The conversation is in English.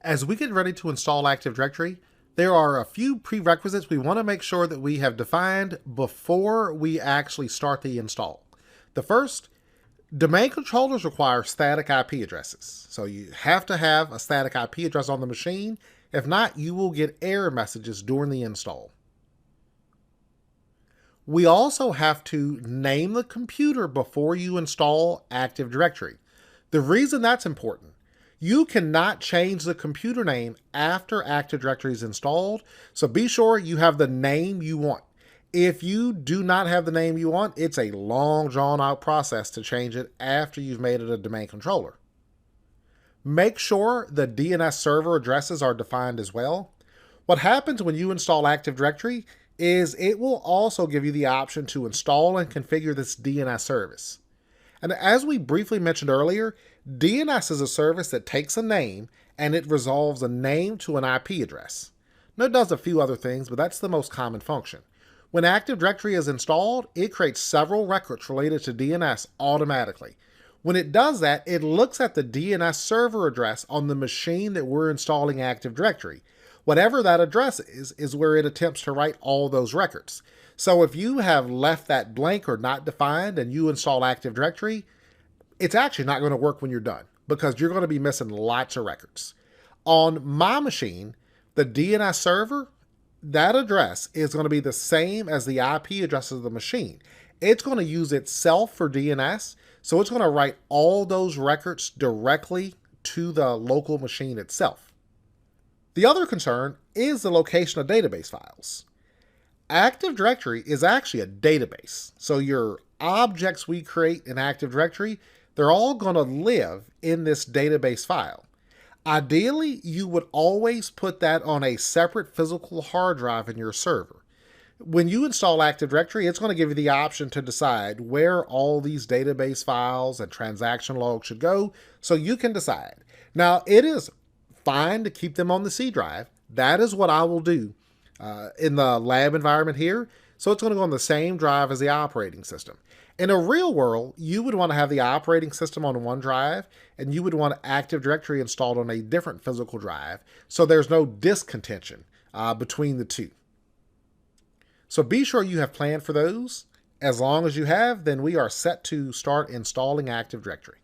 As we get ready to install Active Directory, there are a few prerequisites we want to make sure that we have defined before we actually start the install. The first, domain controllers require static IP addresses. So you have to have a static IP address on the machine. If not, you will get error messages during the install. We also have to name the computer before you install Active Directory. The reason that's important, you cannot change the computer name after Active Directory is installed, so be sure you have the name you want. If you do not have the name you want, it's a long, drawn-out process to change it after you've made it a domain controller. Make sure the DNS server addresses are defined as well. What happens when you install Active Directory is it will also give you the option to install and configure this DNS service. And as we briefly mentioned earlier, DNS is a service that takes a name and it resolves a name to an IP address. Now, it does a few other things, but that's the most common function. When Active Directory is installed, it creates several records related to DNS automatically. When it does that, it looks at the DNS server address on the machine that we're installing Active Directory. Whatever that address is where it attempts to write all those records. So if you have left that blank or not defined and you install Active Directory, it's actually not going to work when you're done because you're going to be missing lots of records. On my machine, the DNS server, that address is going to be the same as the IP address of the machine. It's going to use itself for DNS, so it's going to write all those records directly to the local machine itself. The other concern is the location of database files. Active Directory is actually a database, so your objects we create in Active Directory, they're all going to live in this database file. Ideally, you would always put that on a separate physical hard drive in your server. When you install Active Directory, it's going to give you the option to decide where all these database files and transaction logs should go, so you can decide. Now, it is fine to keep them on the C drive. That is what I will do in the lab environment here. So it's going to go on the same drive as the operating system. In a real world, you would want to have the operating system on one drive, and you would want Active Directory installed on a different physical drive, so there's no disk contention between the two. So be sure you have planned for those. As long as you have, then we are set to start installing Active Directory.